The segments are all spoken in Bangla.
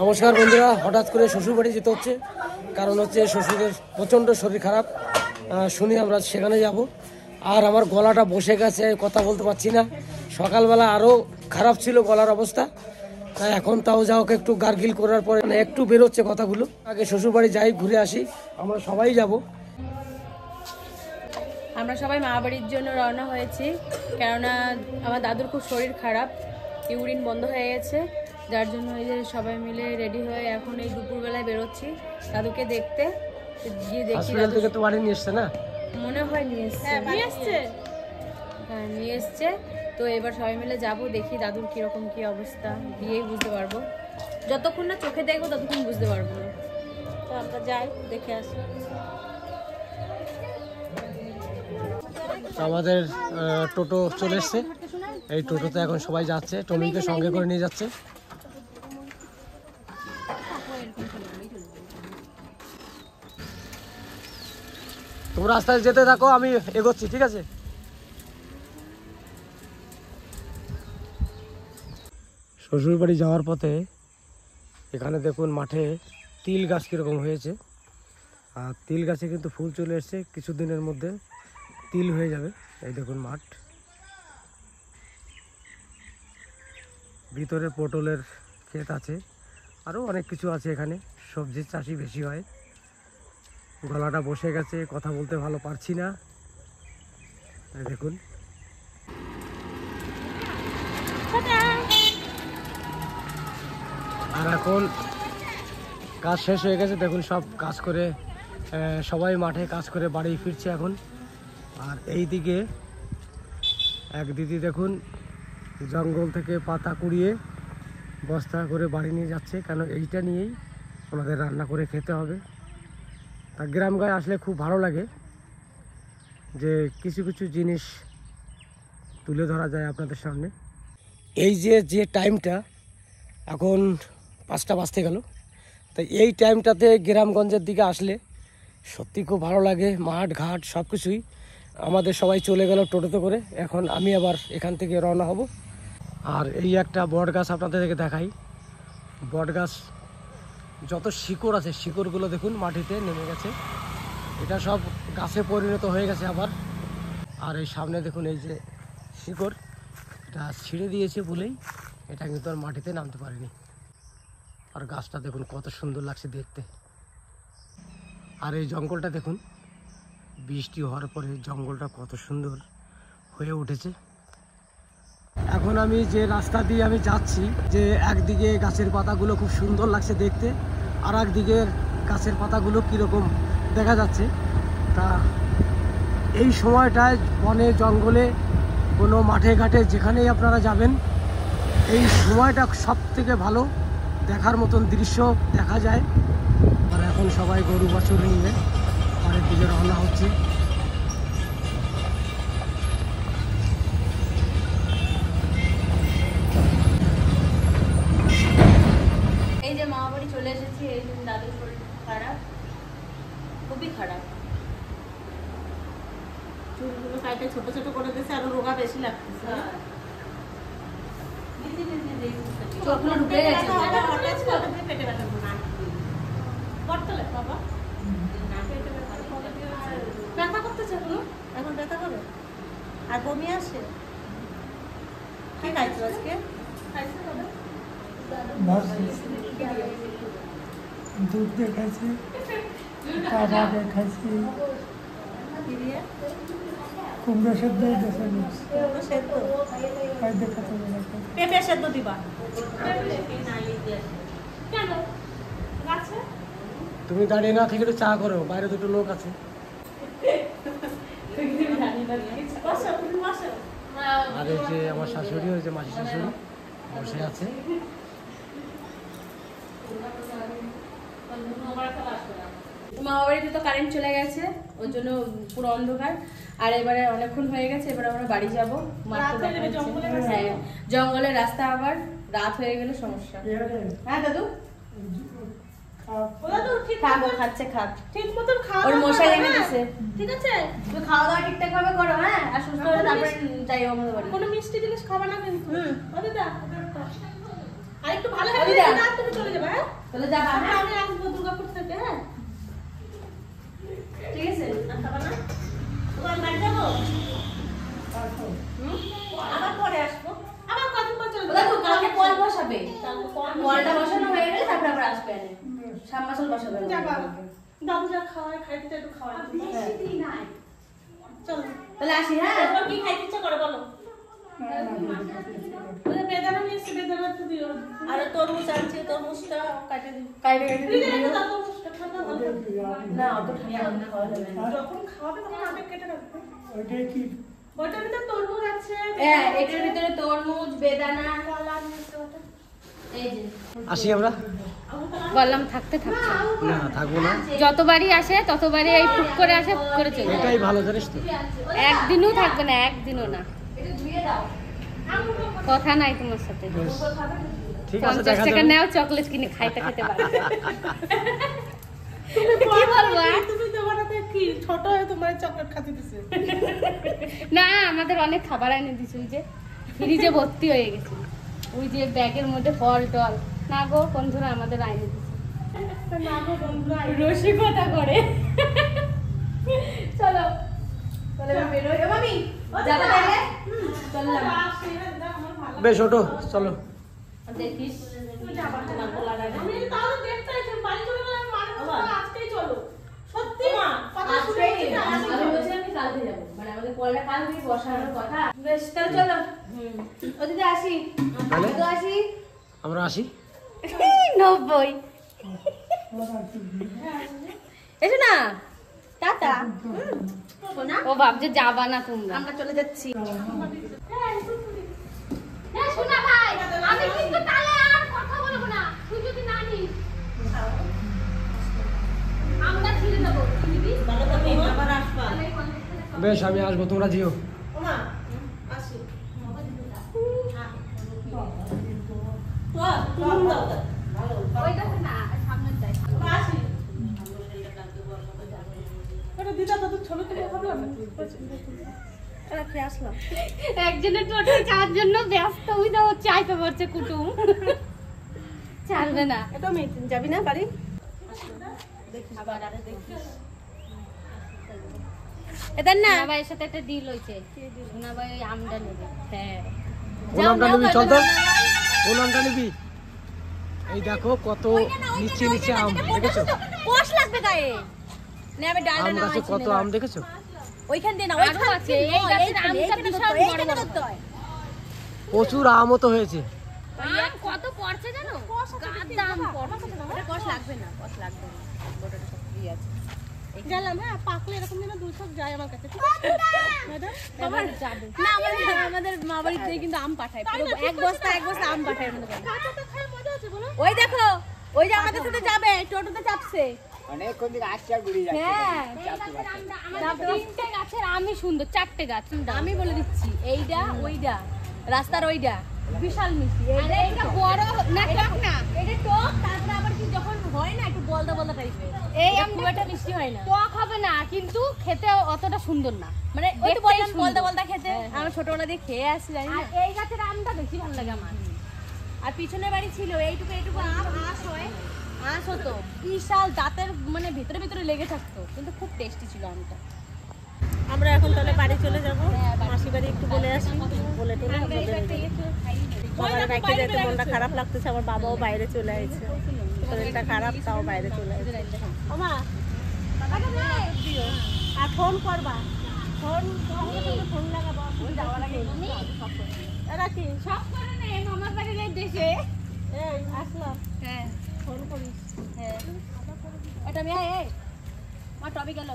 নমস্কার বন্ধুরা, হঠাৎ করে শ্বশুরবাড়ি যেতে হচ্ছে, কারণ হচ্ছে শ্বশুরের প্রচণ্ড শরীর খারাপ। শুনি আমরা সেখানে যাব। আর আমার গলাটা বসে গেছে, কথা বলতে পারছি না। সকালবেলা আরও খারাপ ছিল গলার অবস্থা, তাই এখন তাও যা হোক একটু গার্গিল করার পরে একটু বেরোচ্ছে কথাগুলো। আগে শ্বশুরবাড়ি যাই, ঘুরে আসি, আমরা সবাই যাব। আমরা সবাই মা বাড়ির জন্য রওনা হয়েছি, কেননা আমার দাদুর খুব শরীর খারাপ, ইউরিন বন্ধ হয়ে গেছে, যার জন্য এই যে সবাই মিলে রেডি হয়ে এখন এই দুপুরবেলায় বেরোচ্ছি দাদুকে দেখতে। গিয়ে দেখি থেকে তো বাড়ি নিয়ে এসছে না, মনে হয় নিয়ে এসছে। হ্যাঁ, নিয়ে এসছে। তো এবার সবাই মিলে যাব, দেখি দাদুর কিরকম কি অবস্থা, গিয়েই বুঝতে পারবো। যতক্ষণ না চোখে দেখবো ততক্ষণ বুঝতে পারবো না। তো আমরা যাই, দেখে আসি। আমাদের টোটো চলে এসছে, এই টোটোতে এখন সবাই যাচ্ছে, টমিকে সঙ্গে করে নিয়ে যাচ্ছে। তোমরা রাস্তায় যেতে থাকো, আমি এগোচ্ছি, ঠিক আছে? শ্বশুর বাড়ি যাওয়ার পথে এখানে দেখুন মাঠে তিল গাছ কীরকম হয়েছে। আর তিল গাছে কিন্তু ফুল চলে এসছে, কিছুদিনের মধ্যে তিল হয়ে যাবে। এই দেখুন মাঠ, ভিতরে পটলের ক্ষেত আছে, আরও অনেক কিছু আছে। এখানে সবজির চাষই বেশি হয়। গলাটা বসে গেছে, কথা বলতে ভালো পারছি না। এই দেখুন, আর এখন কাজ শেষ হয়ে গেছে। দেখুন সব কাজ করে, সবাই মাঠে কাজ করে বাড়ি ফিরছে এখন। আর এই দিকে এক দিদি দেখুন জঙ্গল থেকে পাতা কুড়িয়ে বস্তা করে বাড়ি নিয়ে যাচ্ছে, কেন এইটা নিয়েই আমাদের রান্না করে খেতে হবে। তা গ্রাম গায়ে আসলে খুব ভালো লাগে যে কিছু কিছু জিনিস তুলে ধরা যায় আপনাদের সামনে। এই যে টাইমটা এখন 5টা বাজতে গেল, তাই এই টাইমটাতে গ্রামগঞ্জের দিকে আসলে সত্যি খুব ভালো লাগে। মাঠ ঘাট সব কিছুই। আমাদের সবাই চলে গেল টোটোতে করে, এখন আমি আবার এখান থেকে রওনা হব। আর এই একটা বট গাছ আপনাদেরকে দেখাই। বট গাছ যত শিকড় আছে, শিকড়গুলো দেখুন মাটিতে নেমে গেছে, এটা সব গাছে পরিণত হয়ে গেছে আবার। আর এই সামনে দেখুন এই যে শিকড়, এটা ছিঁড়ে দিয়েছে বলেই এটা কিন্তু আর মাটিতে নামতে পারেনি। আর গাছটা দেখুন কত সুন্দর লাগছে দেখতে। আর এই জঙ্গলটা দেখুন, বৃষ্টি হওয়ার পরে জঙ্গলটা কত সুন্দর হয়ে উঠেছে। এখন আমি যে রাস্তা দিয়ে আমি যাচ্ছি, যে একদিকে গাছের পাতাগুলো খুব সুন্দর লাগছে দেখতে, আর একদিকে গাছের পাতাগুলো কীরকম দেখা যাচ্ছে। তা এই সময়টায় বনে জঙ্গলে কোনো মাঠে ঘাটে যেখানেই আপনারা যাবেন, এই সময়টা সব থেকে ভালো দেখার মতন দৃশ্য দেখা যায়। আর এখন সবাই গরু বাছুর নিয়ে ঘরের দিকে রওনা হচ্ছে। এই যে মা বাড়ি চলে এসেছি, এই যে দাদুর শরীর খারাপ, খুবই খারাপ। চুলগুলো কাটে ছোট ছোট করে দিয়েছে, আরো রোগা বেশি লাগতেছে। চোখগুলো ঢুকে গেছে, পেটে ব্যথা বাবা, ব্যথা করতেছে এগুলো, এখন ব্যথা করে আর বমি আসে। কি খাইছো আজকে? দুধ দিয়ে খাইছি, কাবাব খাইছি, কুমড়ো সেদ্ধ পেঁপে সেদ্ধ দিবা। তুমি দাঁড়িয়ে না থেকে একটু চা করো, বাইরে দুটো লোক আছে। আর এই যে আমার শাশুড়ি, ওই যে মাসি শাশুড়ি বসে আছে। মামা বাড়িতে তো কারেন্ট চলে গেছে, ওর জন্য পুরো অন্ধকার। আর এবারে অনেকক্ষণ হয়ে গেছে, এবার আমরা বাড়ি যাবো। হ্যাঁ, জঙ্গলের রাস্তা, আবার রাত হয়ে গেলে সমস্যা। হ্যাঁ দাদু, খাচ্ছে, খাক ঠিক মতন খাওয়া, ওর মশাই এনে দিছে, ঠিক আছে? তুমি খাওয়া দাওয়া ঠিকঠাক ভাবে করো, হ্যাঁ? আর সুস্থ হলে তারপরে যাই আমাদের বাড়ি। কোনো মিষ্টি জিনিস খাবা না কিন্তু, আর একটু ভালো হবে না, তুমি চলে যাবে। হ্যাঁ, তাহলে যাবা আমি আসবো দুর্গাপুর থেকে হ্যাঁ ঠিক আছে খাবা না তোমার বাড়ি যাবো আবার পরে আসবো আবার কত পর চলবে দেখো কালকে কল বসাবে কলটা বসানো হয়ে গেলে তারপর আবার আসবে সামমাসল বসাবে যাবা দাদু যা খাওয়ায় খাইতে একটু খাওয়ায় বেশি দিন নাই চল তাহলে আসি হ্যাঁ তোর কি খাইতে ইচ্ছা করে বলো ওরে বেদানা নিয়ে এসে বেদানা তো দিও আর তরমুজ আনছি তরমুজটা কাটে দিও না তরমুজটা ঠান্ডা না অত ঠান্ডা না খাওয়া যাবে না যখন খাওয়াবে তখন আমি কেটে রাখবো ওইটা কি ওটার ভিতরে তরমুজ আছে হ্যাঁ এটার ভিতরে তরমুজ বেদানা কলা মিষ্টি এই যে আসি আমরা। বললাম থাকতে থাকতে না থাকবো না, যতবারই আসে ততবারই এই ফুক করে আসে ফুক করে চলে যায়। এটাই ভালো জানিস তো। একদিনও থাকবে না একদিনও না কথা নাই তোমার সাথে বেশ, ঠিক আছে 50 দেখা টাকা যাবে। নাও চকলেট কিনে খাইতে খেতে পারবে কি বলবো আর? তুমি তোমারতে কি ছোট হয়ে তোমার চকলেট খাতে দিছে না আমাদের অনেক খাবার এনে দিছে ওই যে ফ্রিজে ভর্তি হয়ে গেছে ওই যে ব্যাগের মধ্যে ফল টল না গো বন্ধুরা আমাদের আইনে দিছে না গো বন্ধুরা রসিকতা করে চলো চলো এবার বেরোই ও মামি যাবা তাহলে চললাম বেশ ওঠো চলো। দেখিস আমি তাও দেখতে চাইছি বাড়ি চলে গেলে মানে আজকেই চলো সত্যি মা কথা শুনে আমি বলছিলাম কি কালকে যাবো মানে আমাদের কলটা কালকে বসানোর কথা বেশ তাহলে চলো ও দিদি আসি তাহলে তো আসি আমরা আসি। 90 এসো না টাটা সোনা ও ভাবছে যাবা না তোমরা আমরা চলে যাচ্ছি হ্যাঁ সোনা ভাই আমি কিন্তু তাহলে আর কথা বলবো না তুই যদি না নিস আমরা ছিড়ে দেবো নিবি ভালো তুমি আবার আসবা বেশ আমি আসবো, তোমরা যেও। ওমা আসি ওই দেখো না সামনে যাই আসি এটা দিদা তো ছবি তুলে হবে না রাখে আসলাম একজনের টোটো চার জন্য ব্যস্ত হইতে হচ্ছে আইতে পারছে কুটুম ছাড়বে না এটা আমি যাবি না বাড়ি আবার আরে দেখিস এদার না ভাইয়ের সাথে একটা ডিল হইছে সোনা ভাই ওই আমটা নেবে হ্যাঁ ও নামটা নিবি, চল তো ও নামটা নিবি। এই দেখো কত নিচে নিচে আম দেখেছো, কোষ লাগবে গায়ে নে আমি ডালটা আম না গাছে কত আম দেখেছো। ওইখান দিয়ে না ওইখান আছে এই গাছের আমটা বিশাল বড় বড় প্রচুর আমও তো হয়েছে। আম কত পড়ছে জানো গাদা আম পড়ছে এটা কোষ লাগবে না কোষ লাগবে না বড়টা সব ফ্রি আছে গেলাম হ্যাঁ পাকলে এরকম যেন দুই সব যায় আমার কাছে ম্যাডাম আবার যাবে না আমাদের মা বাড়ি থেকে কিন্তু আম পাঠায় পুরো এক বস্তা আম পাঠায় আমাদের বাড়ি। কাঁচা তো খায় মজা আছে বলো ওই দেখো ওই যে আমাদের সাথে যাবে টোটোতে চাপছে অনেকক্ষণ থেকে আসছে আর ঘুরে যাচ্ছে। হ্যাঁ তিনটে গাছের আমই সুন্দর চারটে গাছ আমি বলে দিচ্ছি এইটা ওইটা রাস্তার ওইটা বিশাল মিষ্টি এইটা বড় না টক না এটা টক তারপরে আবার কি যখন হয় না একটু বলদা বলদা টাইপের এই আম খুব একটা মিষ্টি হয় না টক হবে না কিন্তু খেতে অতটা সুন্দর না মানে ওই তো বললাম বলদা বলদা খেতে আমি ছোটবেলা দিয়ে খেয়ে আসছি জানি না এই গাছের আমটা বেশি ভালো লাগে আমার আর পিছনের বাড়ি ছিল এইটুকু আম আঁশ হয় আঁশ হতো বিশাল দাঁতের মানে ভিতরে ভিতরে লেগে থাকতো কিন্তু খুব টেস্টি ছিল আমটা আমরা এখন তাহলে বাড়ি চলে যাব মাসি বাড়ি একটু বলে আসি বলে টলে বাবার বাইকে যেতে মনটা খারাপ লাগতেছে আমার বাবাও বাইরে চলে আসছে শরীরটা খারাপ তাও বাইরে চলে আসছে ওমা আর ফোন করবা ফোন ফোন লাগাবো ফোন যাওয়ার আগে এরা কি সব করে নে মামার বাড়ির এই দেশে এই আসলাম হ্যাঁ ফোন করিস হ্যাঁ এটা আমি এই মা টবে গেল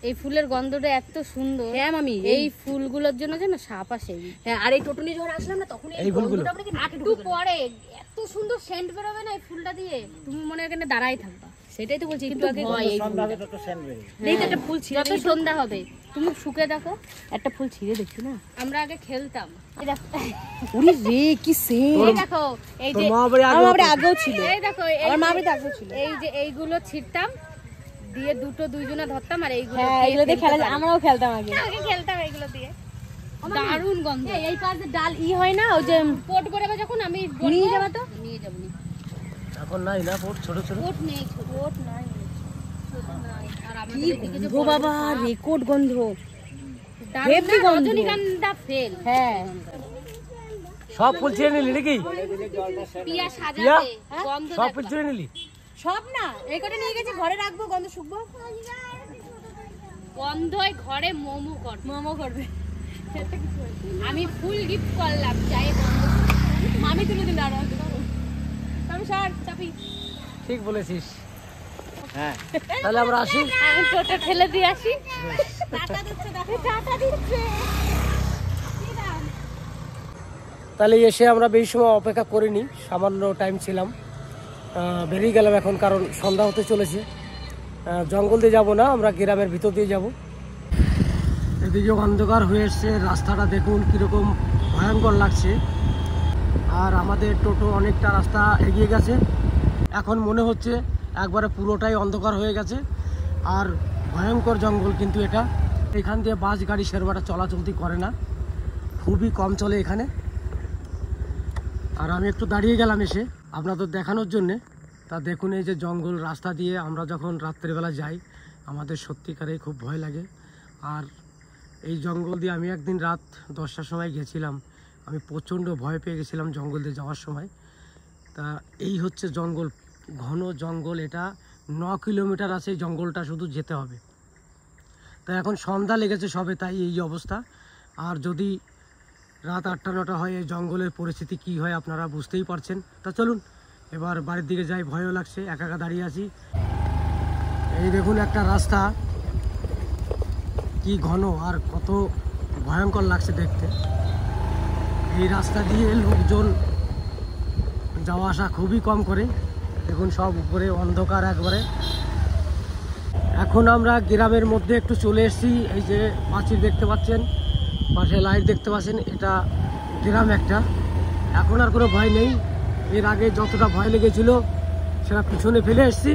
এই ফুলের গন্ধটা এত সুন্দর হ্যাঁ মামি এই ফুলগুলোর জন্য যেন সাপ আসে হ্যাঁ আর এই টোটনি যখন আসলাম না তখন এই ফুলগুলো একটু পরে এত সুন্দর সেন্ট বেরোবে না এই ফুলটা দিয়ে তুমি মনে এখানে দাঁড়াই থাকবা সেটাই তো বলছি একটু আগে নেই তো একটা ফুল ছিঁড়ে যত সন্ধ্যা হবে তুমি শুকে দেখো একটা ফুল ছিঁড়ে দেখছো না আমরা আগে খেলতাম এই দেখো উড়ি রে কি সেন এই দেখো এই তোর যে মা বাড়ি আমার বাড়ি আগে আগেও ছিল এই দেখো আমার মা বাড়িতে আগেও ছিল এই যে এইগুলো ছিঁড়তাম দিয়ে দুইজনা ধরতাম আর এইগুলো হ্যাঁ এগুলো দিয়ে খেলা যায় আমরাও খেলতাম আগে আগে খেলতাম এইগুলো দিয়ে দারুণ গন্ধ এই পাশে ডাল ই হয় না ওই যে পোট করে যখন আমি নিয়ে যাবা তো নিয়ে যাবো নি এখন নাই না পোট, ছোট ছোট। কোট নেই, কোট নাই। আর আমাদের কি এদিকে যে গন্ধ বাবা, রেকর্ড গন্ধ। দারুণ হেভি না, গন্ধ। রজনীগন্ধা ফেল। হ্যাঁ সব ফুল ছিঁড়ে নিলি নাকি? পিয়া পিয়া? সাজাতে গন্ধ সব দেখো। ফুল ছিঁড়ে নিলি? সব না, এই কটা নিয়ে গেছি, ঘরে রাখবো, গন্ধ শুকবো, গন্ধই ঘরে মোমো করবে। মোমো করবে। আমি ফুল গিফট করলাম, চাই গন্ধ। আমি তুলে দিলে আরো আমি সার চাপি। ঠিক বলেছিস। হ্যাঁ, তাহলে আমরা আসি। আমি টোটো ঠেলে দিয়ে আসি। টাটা দিচ্ছে, দেখো টাটা দিচ্ছে। তাহলে এসে আমরা বেশি সময় অপেক্ষা করিনি, সামান্য টাইম ছিলাম, বেরিয়ে গেলাম এখন, কারণ সন্ধ্যা হতে চলেছে। জঙ্গল দিয়ে যাব না, আমরা গ্রামের ভিতর দিয়ে যাব। এদিকে অন্ধকার হয়ে এসছে, রাস্তাটা দেখুন কীরকম ভয়ঙ্কর লাগছে। আর আমাদের টোটো অনেকটা রাস্তা এগিয়ে গেছে, এখন মনে হচ্ছে একবারে পুরোটাই অন্ধকার হয়ে গেছে। আর ভয়ঙ্কর জঙ্গল কিন্তু এটা, এখান দিয়ে বাস গাড়ি সেরবাটা চলাচলতি করে না, খুবই কম চলে এখানে। আর আমি একটু দাঁড়িয়ে গেলাম এসে আপনাদের দেখানোর জন্যে। তা দেখুন এই যে জঙ্গল রাস্তা দিয়ে আমরা যখন রাত্রেবেলা যাই, আমাদের সত্যিকারেই খুব ভয় লাগে। আর এই জঙ্গল দিয়ে আমি একদিন রাত 10টার সময় গেছিলাম, আমি প্রচণ্ড ভয় পেয়ে গেছিলাম জঙ্গল দিয়ে যাওয়ার সময়। তা এই হচ্ছে জঙ্গল, ঘন জঙ্গল, এটা 9 কিলোমিটার আছে এই জঙ্গলটা, শুধু যেতে হবে। তা এখন সন্ধ্যা লেগেছে সবে, তাই এই অবস্থা। আর যদি রাত 8টা-9টা হয়, এই জঙ্গলের পরিস্থিতি কি হয় আপনারা বুঝতেই পারছেন। তা চলুন এবার বাড়ির দিকে যাই, ভয়ও লাগছে, একা একা দাঁড়িয়ে আছি। এই দেখুন একটা রাস্তা, কি ঘন আর কত ভয়ঙ্কর লাগছে দেখতে। এই রাস্তা দিয়ে লোকজন যাওয়া আসা খুবই কম করে, দেখুন সব উপরে অন্ধকার একবারে। এখন আমরা গ্রামের মধ্যে একটু চলে এসেছি, এই যে পাঁচিল দেখতে পাচ্ছেন, পাশে লাইট দেখতে পাচ্ছেন, এটা গ্রাম একটা। এখন আর কোনো ভয় নেই, এর আগে যতটা ভয় লেগেছিল সেটা পিছনে ফেলে এসেছি।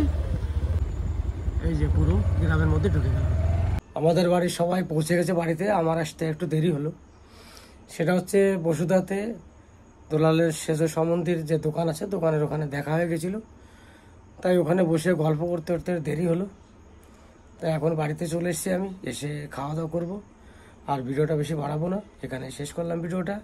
এই যে পুরো গ্রামের মধ্যে ঢুকে গেলাম। আমাদের বাড়ির সবাই পৌঁছে গেছে বাড়িতে, আমার আসতে একটু দেরি হলো। সেটা হচ্ছে বসুধাতে দোলালের সেজ সম্বন্ধীর যে দোকান আছে, দোকানের ওখানে দেখা হয়ে গেছিলো, তাই ওখানে বসে গল্প করতে করতে দেরি হলো। তাই এখন বাড়িতে চলে এসেছি আমি, এসে খাওয়া দাওয়া করবো। আর ভিডিওটা বেশি বাড়াবো না, এখানে শেষ করলাম ভিডিওটা।